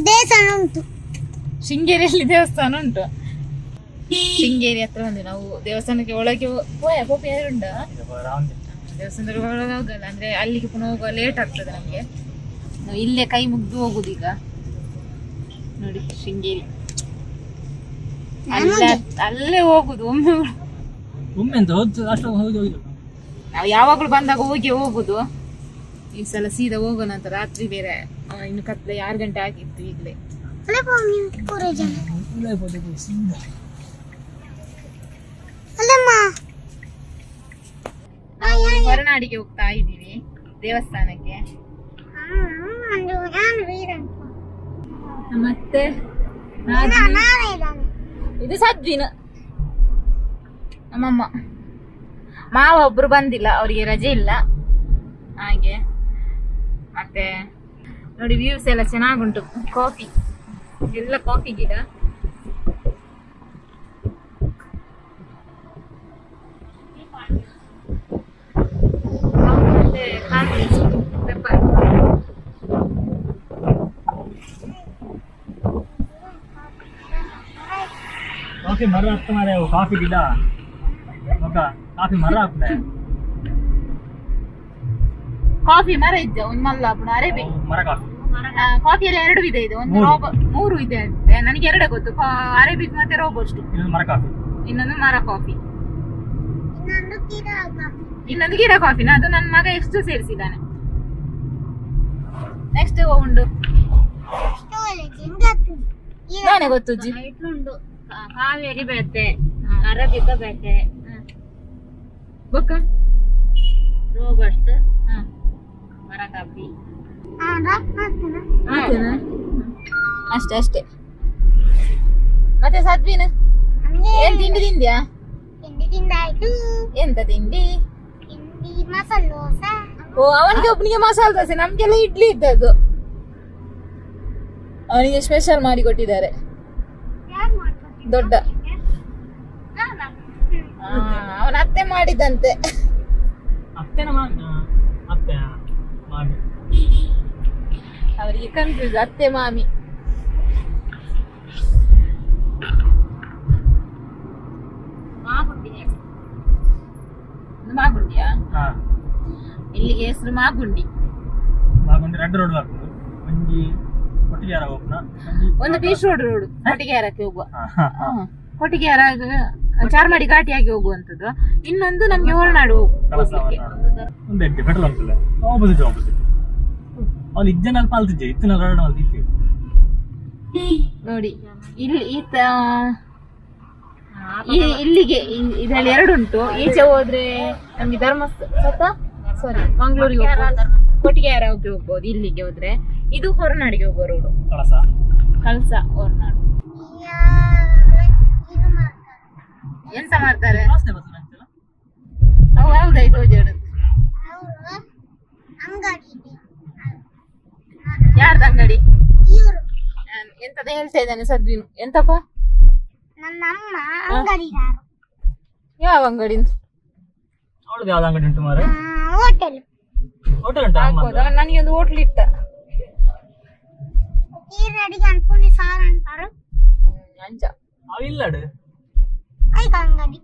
ದೇವಸ್ಥಾನ ಉಂಟು. ಶೃಂಗೇರಿಯಲ್ಲಿ ದೇವಸ್ಥಾನ ಉಂಟು. ಶೃಂಗೇರಿ ಹತ್ರ ಬಂದ್ವಿ ನಾವು. ದೇವಸ್ಥಾನಕ್ಕೆ ಒಳಗೆ ಹೋಗಿ ಉಂಟ ದೇವಸ್ಥಾನದ ಒಳಗೆ ಹೋಗಲ್ಲ, ಅಂದ್ರೆ ಅಲ್ಲಿಗೆ ಪುನಃ ಹೋಗುವ ಲೇಟ್ ಆಗ್ತದೆ ನಮ್ಗೆ. ನಾವು ಇಲ್ಲೇ ಕೈ ಮುಗ್ದು ಹೋಗುದು ಈಗ. ನೋಡಿ ಶೃಂಗೇರಿ ಅಲ್ಲೇ ಹೋಗುದು. ಒಮ್ಮೆ ಅಂತ ನಾವು ಯಾವಾಗ್ಲೂ ಬಂದಾಗ ಹೋಗುದು. ಈ ಸಲ ಸೀದಾ ಹೋಗೋಣ ಅಂತ. ರಾತ್ರಿ ಬೇರೆ ಇನ್ನು ಕತ್ಲೆ 6 ಗಂಟೆ ಆಗಿತ್ತು ಈಗಲೇ. ನಾವು ಹೊರನಾಡಿಗೆ ಹೋಗ್ತಾ ಇದ್ದೀವಿ ದೇವಸ್ಥಾನಕ್ಕೆ. ಮತ್ತೆ ಇದು ಸದ್ವಿನ ನಮ್ಮಮ್ಮ. ಮಾವ ಒಬ್ರು ಬಂದಿಲ್ಲ, ಅವರಿಗೆ ರಜೆ ಇಲ್ಲ ಹಾಗೆ. ಮತ್ತೆ ನೋಡಿ ವ್ಯೂಸ್ ಎಲ್ಲ ಚೆನ್ನಾಗುಂಟು. ಕಾಫಿ ಎಲ್ಲ ಕಾಫಿ ಗಿಡ. ಕಾಫಿ ಮರ ಆಗ್ತಾ ಮಾರೆ, ಕಾಫಿ ಗಿಡ ಕಾಫಿ ಮರ ಆಗ್ತದೆ. ಕಾಫಿ ಮರ ಇದ್ದ ಒಂದು ಮಲ್ಲಾಪುರ ಅರೇಬಿಕ್ ಮರ ಕಾಫಿಯಲ್ಲಿ 2 ವಿಧ ಇದೆ. ಒಂದು 3 ಇದೆ ಅಂತೆ, ನನಗೆ 2 ಗೊತ್ತು. ಅರೇಬಿಕ್ ಮತ್ತೆ ರೋಬೋಸ್ಟ್. ಇನ್ನೊಂದು ಮರ ಕಾಫಿ, ಇನ್ನೊಂದು ಗಿಡ ಕಾಫಿನ. ಅದು ನನ್ನ ಮಗ ಎಷ್ಟು ಸೇರಿಸಿದ್ದಾನೆ. ನೆಕ್ಸ್ಟ್ ಉಂಡು ನಾನೇ ಗೊತ್ತುಜ್ಜಿ. ಕಾವೇರಿ ಬೇತೆ, ಅರೇಬಿಕ ಬೇತೆ, ಬೊಕ್ಕ ರೋಬಸ್ಟ್, ಮರ ಕಾಫಿ ಅಷ್ಟೇ ಅಷ್ಟೇ. ಮತ್ತೆ ಸದ್ವಿನ ಏನ್ ತಿಂಡಿ ತಿಂದ್ಯಾ? ಎಂತ ತಿಂಡಿ? ಮಸಾಲ ದೋಸೆ. ಓ, ಅವನಿಗೆ ಒಬ್ಬನಿಗೆ ಮಸಾಲ ದೋಸೆ, ನಮ್ಗೆಲ್ಲ ಇಡ್ಲಿ ಇದ್ದದ್ದು. ಅವನಿಗೆ ಸ್ಪೆಷಲ್ ಮಾಡಿ ಕೊಟ್ಟಿದ್ದಾರೆ. ದೊಡ್ಡ ಅವನ ಅತ್ತೆ ಮಾಡಿದಂತೆ. ಅವರಿಗೆ ಕನ್ಫ್ಯೂಸ್, ಅತ್ತೆ ಮಾಮಿ. ಮಾಗುಂಡಿಯಾ? ಇಲ್ಲಿಗೆ ಹೆಸರು ಮಾಗುಂಡಿ. ಒಂದು ಬೀಚ್ ರೋಡ್ ಕೊಟ್ಟಿಗೆಹಾರಕ್ಕೆ ಹೋಗುವ. ಕೊಟ್ಟಿಗೆಹಾರ ಚಾರ್ಮಾಡಿ ಘಾಟಿಯಾಗಿ ಹೋಗುವಂತದ್ದು. ಇನ್ನೊಂದು ನಮ್ಗೆ ಹೊರನಾಡು ಹೋಗ್ಲಿಕ್ಕೆ. ನೋಡಿ ಇಲ್ಲಿಗೆ ಇದರಲ್ಲಿ 2 ಉಂಟು. ಈಚೆ ಹೋದ್ರೆ ನಮ್ಗೆ ಧರ್ಮಸ್ಥಳ ಮಂಗಳೂರಿಗೆ ಹೋಗ್ಬೋದು, ಕೊಟ್ಟಿಗೆಹಾರ ಹೋಗ್ಬೋದು. ಇಲ್ಲಿಗೆ ಹೋದ್ರೆ ಇದು ಹೊರನಾಡಿಗೆ ಹೋಗುವ ರೋಡು, ಕಳಸ ಹೊರನಾಡು. ಎಂತ ಮಾಡ್ತಾರೆ? ಹೌದಾಯ್ತು ಜೋಡು. ಯಾರ್ದು ಅಂಗಡಿ? ಎಂತದ ಹೇಳ್ತಾ ಇದ್ದಾನೆ ಸದ್ವಿನು. ಎಂತಪ್ಪ? ಯಾವ ಅಂಗಡಿ? ನನಗೆ ಒಂದು ಹೋಟ್ಲ್ ಇಟ್ಟ. ಅಂಗಡಿ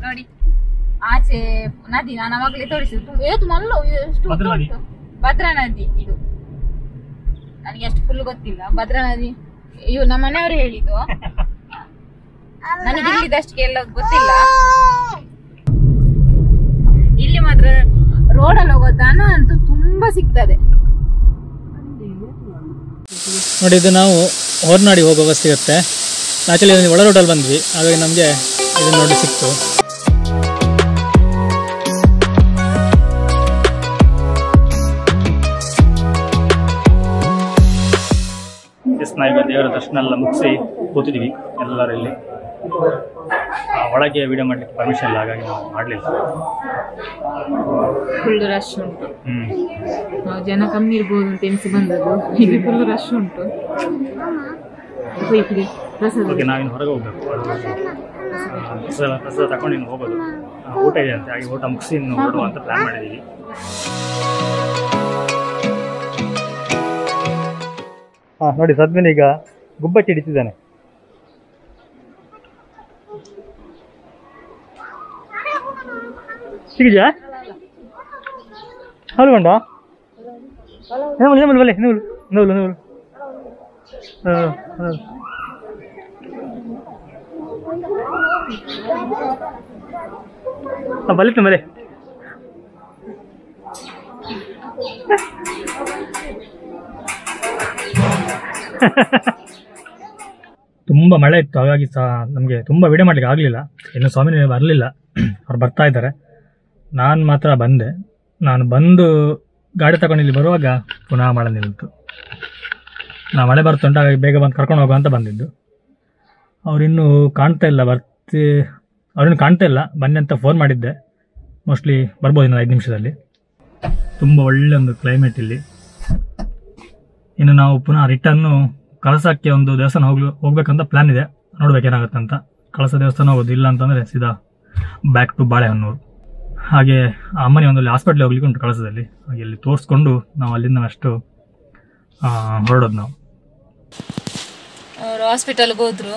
ನೋಡಿ ಆಚೆ ನದಿ. ನಾನು ಅವಾಗಲೇ ತೋರಿಸಿದ್ದು. ಭದ್ರಾ ನದಿ ಇದು. ನನಗೆ ಅಷ್ಟು ಫುಲ್ ಗೊತ್ತಿಲ್ಲ. ಭದ್ರಾ ನದಿ ಇವು ನಮ್ಮ ಮನೆಯವರು ಹೇಳಿದ್ದು. ನನಗೆ ಇಲ್ಲಿದಷ್ಟಕ್ಕೆ ಎಲ್ಲ ಗೊತ್ತಿಲ್ಲ. ಇಲ್ಲಿ ಮಾತ್ರ ರೋಡಲ್ಲಿ ಹೋಗೋ ದನ ಅಂತೂ ತುಂಬಾ ಸಿಗ್ತದೆ ನೋಡಿ. ಇದು ನಾವು ಹೊರನಾಡಿ ಹೋಗೋ ಬಸ್ ಸಿಗುತ್ತೆ. ಆಕ್ಚುಲಿ ಒಳ ರೋಡಲ್ಲಿ ಬಂದ್ವಿ, ಹಾಗಾಗಿ ನಮಗೆ ಇದನ್ನು ನೋಡಿ ಸಿಕ್ತು. ನಾವೀಗ ದೇವರ ದರ್ಶನ ಎಲ್ಲ ಮುಗಿಸಿ ಕೂತಿದ್ವಿ ಎಲ್ಲರಲ್ಲಿ. ಒಳಗೆ ವಿಡಿಯೋ ಮಾಡಲಿಕ್ಕೆ ಪರ್ಮಿಷನ್ ಇಲ್ಲ, ಹಾಗಾಗಿ ನಾವು ಮಾಡಲಿಲ್ಲ. ಫುಲ್ ರಶ್ ಉಂಟು. ನಾವು ಜನ ಕಮ್ಮಿ ಇರ್ಬೋದು ಅಂತ ಎನಿಸಿ ಬಂದದ್ದು, ಇಲ್ಲಿ ಫುಲ್ ರಶ್ ಉಂಟು. ಓಕೆ, ನಾವಿನ್ನು ಹೊರಗೆ ಹೋಗ್ಬೇಕು. ಪ್ರಸಾದ ತಗೊಂಡು ಇನ್ನು ಹೋಗೋದು. ಊಟ ಇದೆ ಅಂತೆ, ಹಾಗೆ ಊಟ ಮುಗಿಸಿ ಇನ್ನು ಹೊರಡುವ ಅಂತ ಪ್ಲಾನ್ ಮಾಡಿದ್ದೀವಿ. ನೋಡಿ ಸದ್ಮೇಲೆ ಈಗ ಗುಬ್ಬಚ್ಚಿ ಹಿಡಿತಿದ್ದಾನೆ. ಸಿಗಿದ್ಯಾ? ಹೌದು ಗಂಡ ಬಲೆ ನೂಲು ನೂಲು ನೂಲು ಬಲಿತ್ತು ಮಲೆ. ತುಂಬ ಮಳೆ ಇತ್ತು, ಹಾಗಾಗಿ ನಮಗೆ ತುಂಬ ವಿಡಿಯೋ ಮಾಡಲಿಕ್ಕೆ ಆಗಲಿಲ್ಲ. ಇನ್ನು ಸ್ವಾಮಿ ಬರಲಿಲ್ಲ, ಅವ್ರು ಬರ್ತಾ ಇದ್ದಾರೆ. ನಾನು ಮಾತ್ರ ಬಂದೆ. ನಾನು ಬಂದು ಗಾಡಿ ತಗೊಂಡು ಇಲ್ಲಿ ಬರುವಾಗ ಪುನಃ ಮಳೆ ನಿಲ್ತು. ಮಳೆ ಬರ್ತುಂಟು, ಹಾಗಾಗಿ ಬೇಗ ಬಂದು ಕರ್ಕೊಂಡು ಹೋಗೋ ಅಂತ ಬಂದಿದ್ದು. ಅವರಿನ್ನೂ ಕಾಣ್ತಾ ಇಲ್ಲ, ಅವ್ರಿನ್ನೂ ಕಾಣ್ತಾ ಇಲ್ಲ. ಬನ್ನಿ ಅಂತ ಫೋನ್ ಮಾಡಿದ್ದೆ, ಮೋಸ್ಟ್ಲಿ ಬರ್ಬೋದು ಇನ್ನು 5 ನಿಮಿಷದಲ್ಲಿ. ತುಂಬ ಒಳ್ಳೆ ಒಂದು ಕ್ಲೈಮೇಟ್ ಇಲ್ಲಿ. ಇನ್ನು ನಾವು ಪುನಃ ರಿಟರ್ನು ಕಳಸಕ್ಕೆ ಒಂದು ದೇವಸ್ಥಾನ ಹೋಗ್ಬೇಕಂತ ಪ್ಲ್ಯಾನ್ ಇದೆ. ನೋಡ್ಬೇಕೇನಾಗುತ್ತೆ ಅಂತ. ಕಳಸ ದೇವಸ್ಥಾನ ಹೋಗೋದು, ಇಲ್ಲ ಅಂತಂದರೆ ಸೀದಾ ಬ್ಯಾಕ್ ಟು ಬಾಳೆಹೊನ್ನೂರು. ಹಾಗೆ ಅಮ್ಮನಿ ಒಂದು ಹಾಸ್ಪಿಟ್ಲಿಗೆ ಹೋಗ್ಲಿಕ್ಕೆ ಉಂಟು ಕಳಸದಲ್ಲಿ. ಹಾಗೆ ಅಲ್ಲಿ ತೋರಿಸ್ಕೊಂಡು ನಾವು ಅಲ್ಲಿಂದ ಅಷ್ಟು ಹೊರಡೋದು. ನಾವು ಅವರು ಹಾಸ್ಪಿಟಲ್ಗೆ ಹೋದ್ರು.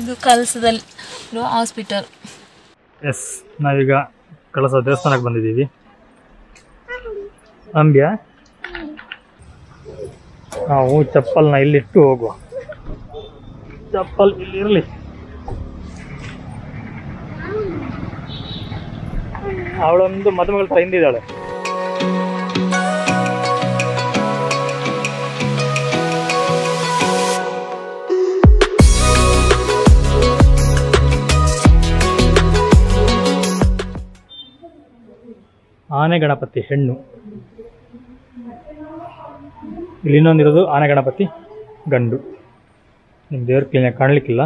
ಇದು ಕಳಸದಲ್ಲಿ ಹಾಸ್ಪಿಟಲ್. ಎಸ್, ನಾವೀಗ ಕಳಸ ದೇವಸ್ಥಾನಕ್ಕೆ ಬಂದಿದ್ದೀವಿ. ಅಂಬ್ಯಾ, ನಾವು ಚಪ್ಪಲ್ನ ಇಲ್ಲಿಟ್ಟು ಹೋಗುವ. ಚಪ್ಪಲ್ ಇಲ್ಲಿ ಇರಲಿ. ಅವಳೊಂದು ಮದುಮಗಳ ಹತ್ರ ಹಿಂದಿದ್ದಾಳೆ. ಆನೆ ಗಣಪತಿ ಹೆಣ್ಣು. ಇಲ್ಲಿ ಇನ್ನೊಂದಿರೋದು ಆನೆ ಗಣಪತಿ ಗಂಡು. ನಿಮ್ಮ ದೇವ್ರ ಕ್ಲೀನಾಗಿ ಕಾಣಲಿಕ್ಕಿಲ್ಲ.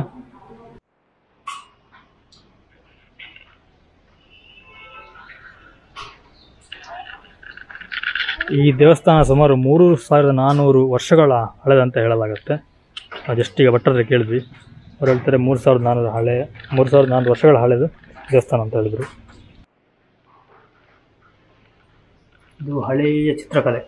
ಈ ದೇವಸ್ಥಾನ ಸುಮಾರು 3400 ವರ್ಷಗಳ ಹಳೆದಂತ ಹೇಳಲಾಗುತ್ತೆ. ಅದೆಷ್ಟೀಗ ಭಟ್ಟರ ಕೇಳಿದ್ವಿ, ಅವ್ರು ಹೇಳ್ತಾರೆ 3400 ವರ್ಷಗಳ ಹಳೆದು ದೇವಸ್ಥಾನ ಅಂತ ಹೇಳಿದರು. ಇದು ಹಳೆಯ ಚಿತ್ರಕಲೆ.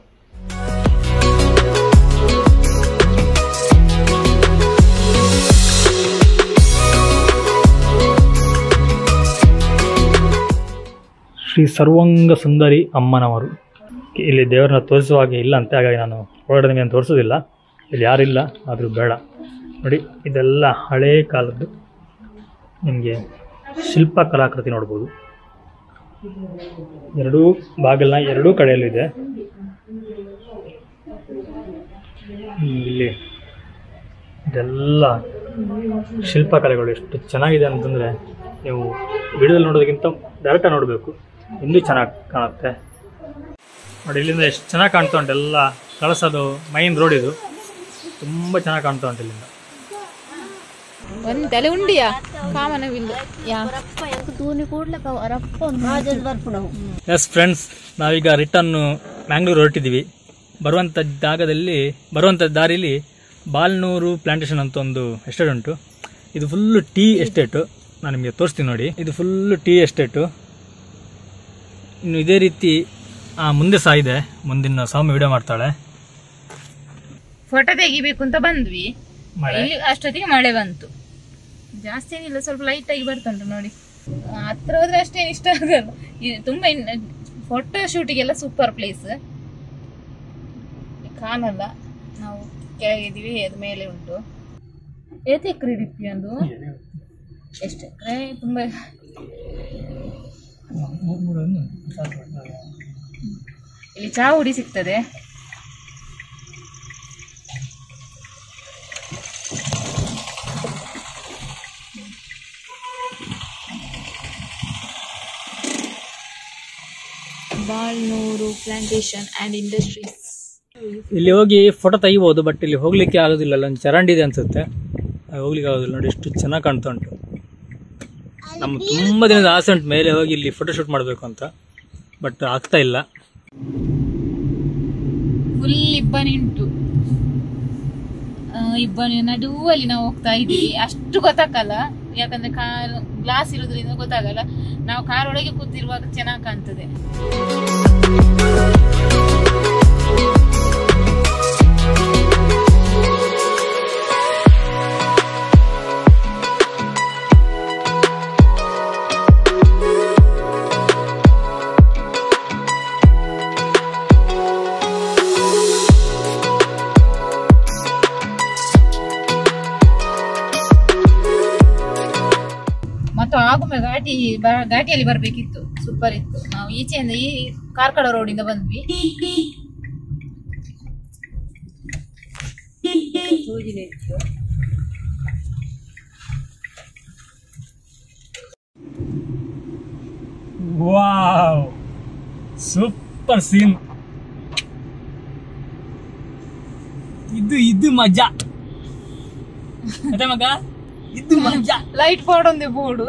ಶ್ರೀ ಸರ್ವಂಗ ಸುಂದರಿ ಅಮ್ಮನವರು. ಇಲ್ಲಿ ದೇವರನ್ನ ತೋರಿಸುವ ಹಾಗೆ ಇಲ್ಲ ಅಂತೆ, ಹಾಗಾಗಿ ನಾನು ಹೊರಗಡೆ ನಿಮಗೆ ತೋರಿಸೋದಿಲ್ಲ. ಇಲ್ಲಿ ಯಾರಿಲ್ಲ, ಆದರೂ ಬೇಡ. ನೋಡಿ, ಇದೆಲ್ಲ ಹಳೇ ಕಾಲದ್ದು. ನಿಮಗೆ ಶಿಲ್ಪ ಕಲಾಕೃತಿ ನೋಡ್ಬೋದು. ಎರಡೂ ಬಾಗಿಲನ್ನ ಎರಡೂ ಕಡೆಯಲ್ಲೂ ಇದೆ. ಇಲ್ಲಿ ಇದೆಲ್ಲ ಶಿಲ್ಪಕಲೆಗಳು ಎಷ್ಟು ಚೆನ್ನಾಗಿದೆ ಅಂತಂದರೆ, ನೀವು ವಿಡಿಯೋದಲ್ಲಿ ನೋಡೋದಕ್ಕಿಂತ ಡೈರೆಕ್ಟಾಗಿ ನೋಡಬೇಕು, ಇನ್ನೂ ಚೆನ್ನಾಗಿ ಕಾಣುತ್ತೆ. ನೋಡಿ, ಇಲ್ಲಿಂದ ಎಷ್ಟು ಚೆನ್ನಾಗಿ ಕಾಣ್ತಾ ಉಂಟು. ಎಲ್ಲ ಕಳಸದು ಮೈನ್ ರೋಡ್ ಇದು, ತುಂಬ ಚೆನ್ನಾಗಿ ಕಾಣ್ತಾ ಉಂಟು ಇಲ್ಲಿಂದ. ಒಂದೆಲೆ ಉಂಡಿಯಾ ಕಾಮನವಿಲ್ಲ. ಎಸ್ ಫ್ರೆಂಡ್ಸ್, ನಾವೀಗ ರಿಟರ್ನ್ ಮ್ಯಾಂಗ್ಳೂರು ಹೊರಟಿದ್ದೀವಿ. ಬರುವಂಥ ದಾರಿಲಿ ಬಾಲ್ನೂರು ಪ್ಲಾಂಟೇಶನ್ ಅಂತ ಒಂದು ಎಸ್ಟೇಟ್ ಉಂಟು. ಇದು ಫುಲ್ಲು ಟೀ ಎಸ್ಟೇಟು. ನಾನು ನಿಮಗೆ ತೋರಿಸ್ತೀನಿ ನೋಡಿ. ಇದು ಫುಲ್ಲು ಟೀ ಎಸ್ಟೇಟು. ಇನ್ನು ಇದೇ ರೀತಿ ಮುಂದೆ ಸಹ ಇದೆ. ಮುಂದಿನ ಸೌಮ್ಯ ವಿಡಿಯೋ ಮಾಡ್ತಾಳೆ. ಫೋಟೋ ತೆಗಿಬೇಕು ಅಂತ ಬಂದ್ವಿ, ಇಲ್ಲಿ ಅಷ್ಟೊತ್ತಿಗೆ ಮಳೆ ಬಂತು. ಜಾಸ್ತಿ ಏನಿಲ್ಲ, ಸ್ವಲ್ಪ ಲೈಟ್ ಆಗಿ ಬರ್ತುಂಟು ನೋಡಿ. ಹತ್ರ ಹೋದ್ರೆ ಅಷ್ಟೇನು ಇಷ್ಟ ಆಗಲ್ಲ. ತುಂಬಾ ಫೋಟೋ ಶೂಟಿಗೆಲ್ಲ ಸೂಪರ್ ಪ್ಲೇಸ್. ಕಾಣಲ್ಲ, ನಾವು ಕೆಳಗಿದ್ದೀವಿ, ಅದು ಮೇಲೆ ಉಂಟು. ಏತೆಕ್ರೆ ಡಿಪ್ಪಿ ಒಂದು ಎಷ್ಟು ತುಂಬಾ ಇಲ್ಲಿ ಚಾ ಹುಡಿ ಸಿಗ್ತದೆ. ಬಾಲ್ನೂರು ಪ್ಲಾಂಟೇಶನ್ ಅಂಡ್ ಇಂಡಸ್ಟ್ರೀಸ್. ಇಲ್ಲಿ ಹೋಗಿ ಫೋಟೋ ತೆಗಿಬೋದು, ಬಟ್ ಇಲ್ಲಿ ಹೋಗ್ಲಿಕ್ಕೆ ಆಗೋದಿಲ್ಲ. ಒಂದು ಚರಂಡಿ ಇದೆ ಅನ್ಸುತ್ತೆ, ಹೋಗ್ಲಿಕ್ಕೆ ಆಗೋದಿಲ್ಲ. ನೋಡಿ ಎಷ್ಟು ಚೆನ್ನಾಗಿ ಕಾಣ್ತಾ ಉಂಟು. ನಮ್ಮ ತುಂಬ ದಿನದ ಆಸೆ ಉಂಟು ಮೇಲೆ ಹೋಗಿ ಇಲ್ಲಿ ಫೋಟೋಶೂಟ್ ಮಾಡಬೇಕು ಅಂತ, ಬಟ್ ಆಗ್ತಾ ಇಲ್ಲ. ಫುಲ್ ಇಬ್ಬನಿ ಉಂಟು. ಇಬ್ಬನಿ ನಡುವಲ್ಲಿ ನಾವು ಹೋಗ್ತಾ ಇದ್ದೀವಿ. ಅಷ್ಟು ಗೊತ್ತಾಗಲ್ಲ, ಯಾಕಂದ್ರೆ ಕಾರ್ ಗ್ಲಾಸ್ ಇರೋದ್ರಿಂದ ಗೊತ್ತಾಗಲ್ಲ. ನಾವು ಕಾರ್ ಒಳಗೆ ಕೂತಿರುವಾಗ ಚೆನ್ನಾಗಿ ಕಾಣ್ತದೆ. ಮತ್ತು ಆಗುಮೆ ಘಾಟಿಯಲ್ಲಿ ಬರ್ಬೇಕಿತ್ತು, ಸೂಪರ್ ಇತ್ತು. ನಾವು ಈಚೆಯಿಂದ ಈ ಕಾರ್ಕಳ ರೋಡಿಂದ ಬಂದ್ವಿ. Wow, super scene. ಇದು ಮಜಾ ಮಗ, ಇದು ಮಜಾ. ಲೈಟ್ ಬೋರ್ಡ್ ಒಂದೇ ಬೋರ್ಡು.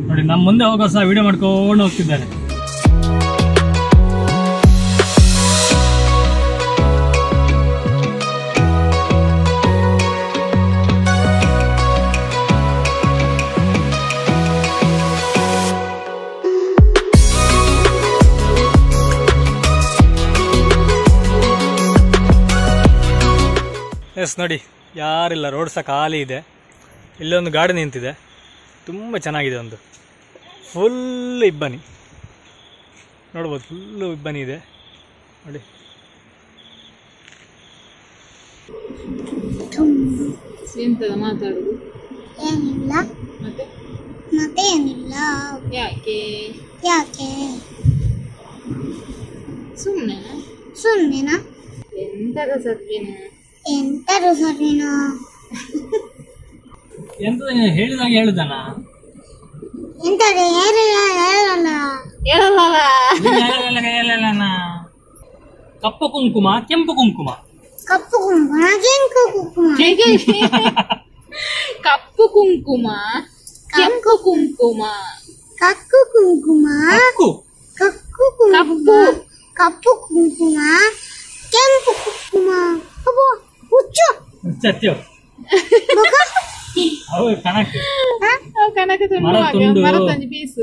ನೋಡಿ ನಮ್ಮ ಮುಂದೆ ಹೋಗೋ ಸಹ ವಿಡಿಯೋ ಮಾಡ್ಕೊಂಡು ಹೋಗ್ತಿದ್ದಾರೆ. ಎಸ್ ನೋಡಿ, ಯಾರಿಲ್ಲ, ರೋಡ್ ಸಹ ಖಾಲಿ ಇದೆ. ಇಲ್ಲೊಂದು ಗಾಡಿ ನಿಂತಿದೆ, ತುಂಬ ಚೆನ್ನಾಗಿದೆ. ಒಂದು ಫುಲ್ ಇಬ್ಬನಿ ನೋಡ್ಬೋದು, ಫುಲ್ಲು ಇಬ್ಬನಿ ಇದೆ ನೋಡಿ. ಎಂತದ ಮಾತಾಡುದು? ಏನಿಲ್ಲ. ಮತ್ತೆ ಏನಿಲ್ಲ. ಯಾಕೆ ಸುಮ್ಮನೆನಾ? ಎಂತದ ಸರ್ವಿನ? ಎಂತದು ಸರ್ವಿನಾ? ಎಂತ ಹೇಳಿದಾಗ ಹೇಳುದಾನ? ಎಂತದು ಹೇಳಲ್ಲ. ಕಪ್ಪು ಕುಂಕುಮ, ಕೆಂಪು ಕುಂಕುಮ. ಕಪ್ಪು ಕುಂಕುಮ, ಕೆಂಪು ಕುಂಕುಮ. ಕಪ್ಪು ಕುಂಕುಮ, ಕೆಂಪು ಕುಂಕುಮ. ಕಪ್ಪು ಕುಂಕುಮ, ಕಪ್ಪು ಕುಂಕುಮ, ಕೆಂಪು ಕುಂಕುಮ. ಹುಚ್ಚು ಕನಕ ಮರತಂಜಿ ಪೀಸ್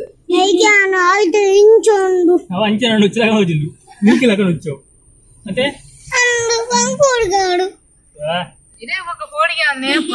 ಐದು ಇಂಚುಂಡು ಅಂಚೆ ಹುಚ್ಚಲಾಗ ಹೋಗಿದ್ದು ನಿಲ್ಕಿಲಕ ಹುಚ್ಚು. ಮತ್ತೆ ಕೋಡಿಗಾಡು ಇದೇ ఒక కోడిగా నేప